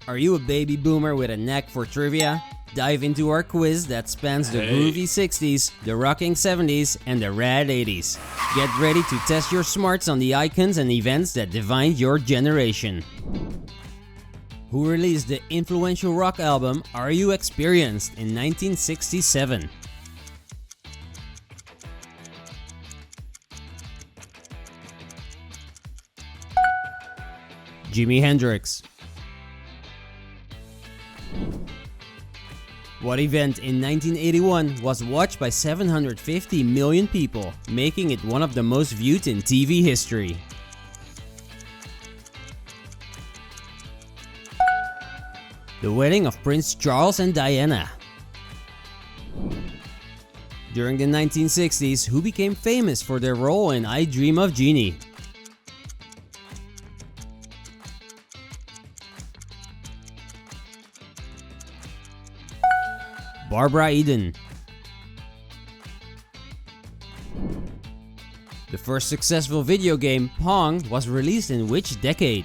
Are you a baby boomer with a knack for trivia? Dive into our quiz that spans the groovy 60s, the rocking 70s, and the rad 80s. Get ready to test your smarts on the icons and events that defined your generation. Who released the influential rock album Are You Experienced in 1967? Jimi Hendrix. What event in 1981 was watched by 750 million people, making it one of the most viewed in TV history? The wedding of Prince Charles and Diana. During the 1960s, who became famous for their role in I Dream of Jeannie? Barbara Eden. The first successful video game, Pong, was released in which decade?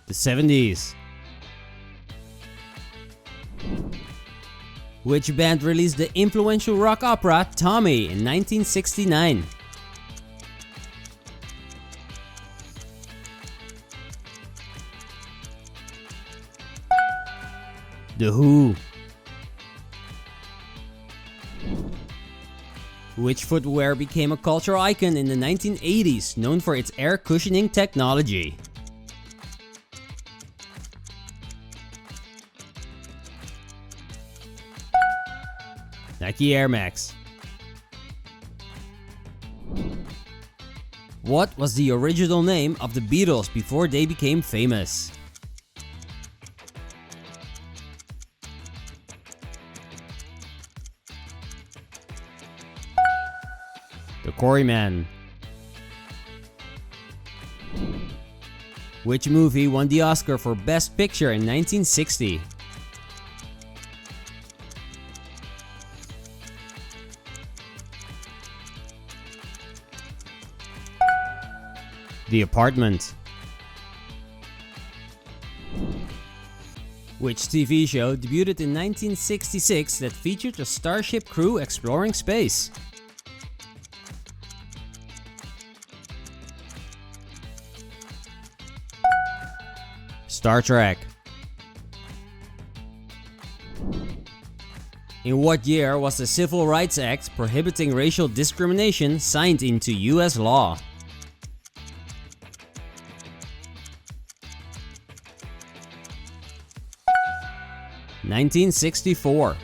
The 70s. Which band released the influential rock opera Tommy in 1969? The Who. Which footwear became a cultural icon in the 1980s, known for its air cushioning technology? Nike Air Max. What was the original name of the Beatles before they became famous? The Quarrymen. Which movie won the Oscar for Best Picture in 1960? The Apartment. Which TV show debuted in 1966 that featured a starship crew exploring space? Star Trek. In what year was the Civil Rights Act prohibiting racial discrimination signed into US law? (1964).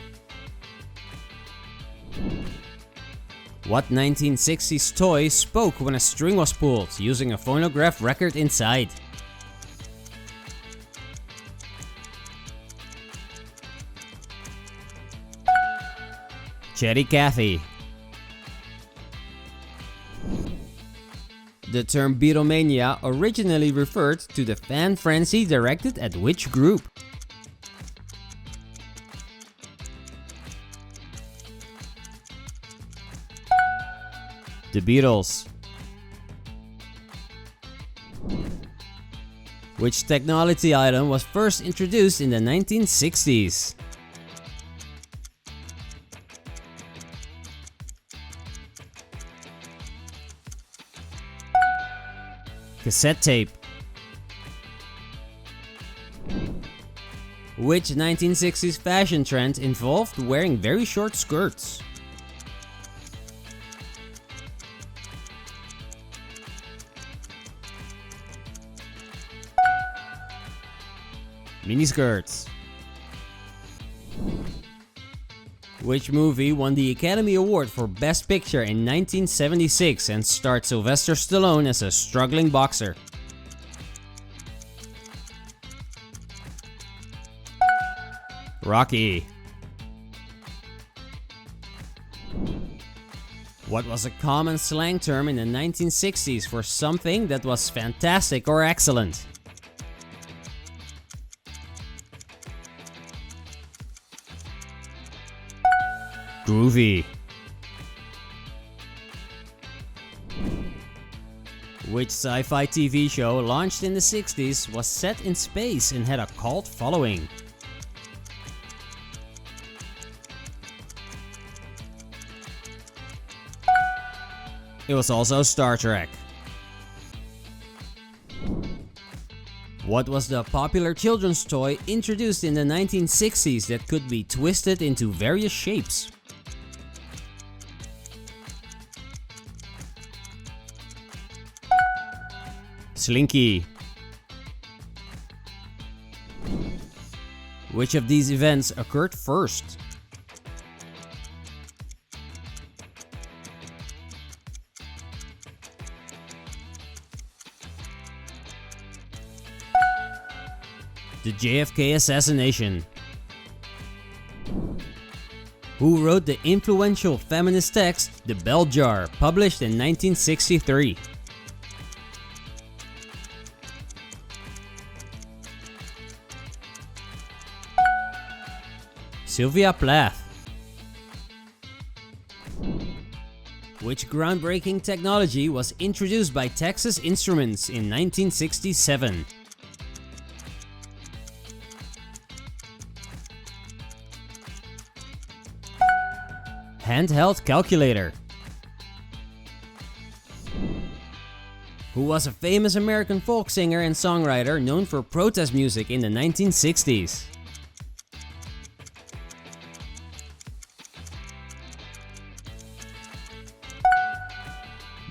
What 1960s toy spoke when a string was pulled using a phonograph record inside? Chatty Cathy. The term Beatlemania originally referred to the fan frenzy directed at which group? The Beatles. Which technology item was first introduced in the 1960s? Cassette tape. Which 1960s fashion trend involved wearing very short skirts? Miniskirts. Which movie won the Academy Award for Best Picture in 1976 and starred Sylvester Stallone as a struggling boxer? Rocky. What was a common slang term in the 1960s for something that was fantastic or excellent? Groovy. Which sci-fi TV show launched in the 60s was set in space and had a cult following? It was also Star Trek. What was the popular children's toy introduced in the 1960s that could be twisted into various shapes? Slinky. Which of these events occurred first? The JFK assassination. Who wrote the influential feminist text The Bell Jar, published in 1963? Sylvia Plath. Which groundbreaking technology was introduced by Texas Instruments in 1967? Handheld calculator. Who was a famous American folk singer and songwriter known for protest music in the 1960s?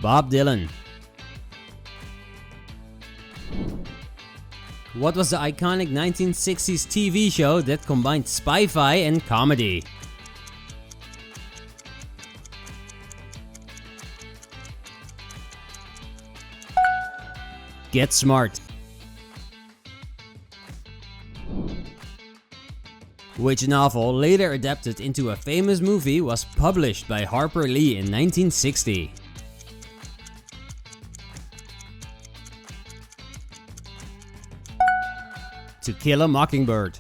Bob Dylan. What was the iconic 1960s TV show that combined spy-fi and comedy? Get Smart. Which novel, later adapted into a famous movie, was published by Harper Lee in 1960? To Kill a Mockingbird.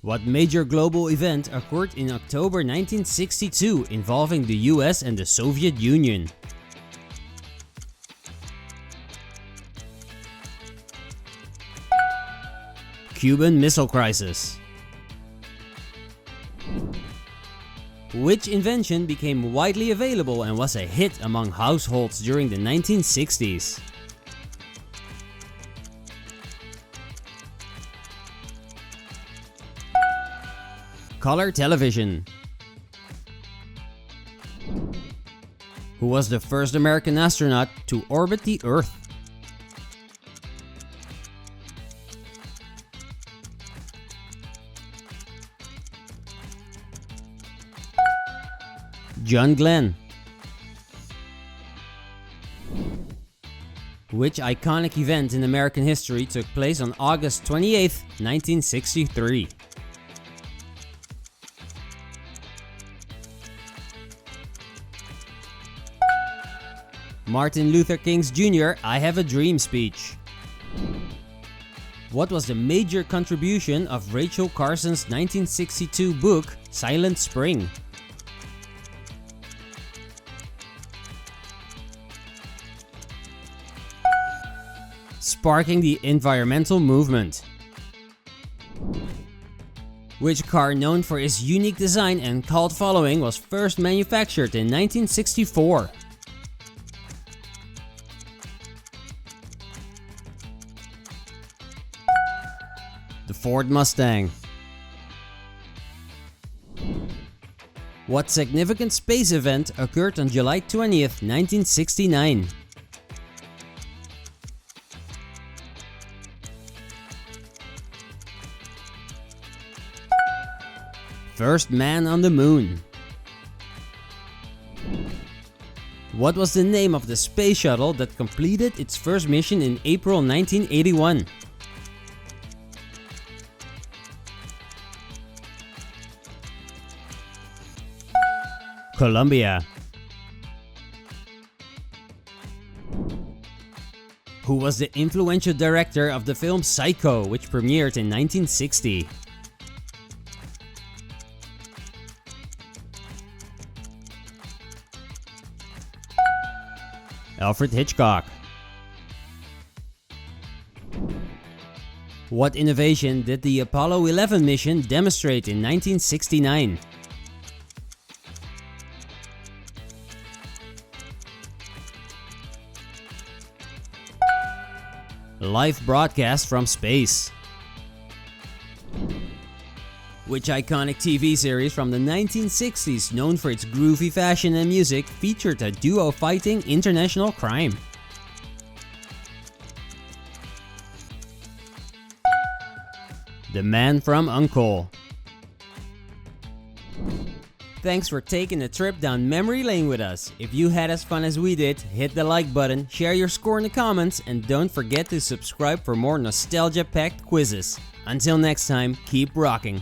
What major global event occurred in October 1962 involving the US and the Soviet Union? Cuban Missile Crisis. Which invention became widely available and was a hit among households during the 1960s? Color television. Who was the first American astronaut to orbit the Earth? John Glenn. Which iconic event in American history took place on August 28, 1963? Martin Luther King's Jr. I Have a Dream speech. What was the major contribution of Rachel Carson's 1962 book, Silent Spring? Sparking the environmental movement. Which car, known for its unique design and cult following, was first manufactured in 1964? The Ford Mustang. What significant space event occurred on July 20th, 1969? First man on the moon. What was the name of the space shuttle that completed its first mission in April 1981? Columbia. Who was the influential director of the film Psycho, which premiered in 1960? Alfred Hitchcock. What innovation did the Apollo 11 mission demonstrate in 1969? Live broadcast from space. Which iconic TV series from the 1960s, known for its groovy fashion and music, featured a duo fighting international crime? The Man from U.N.C.L.E. Thanks for taking a trip down memory lane with us. If you had as fun as we did, hit the like button, share your score in the comments, and don't forget to subscribe for more nostalgia-packed quizzes. Until next time, keep rocking.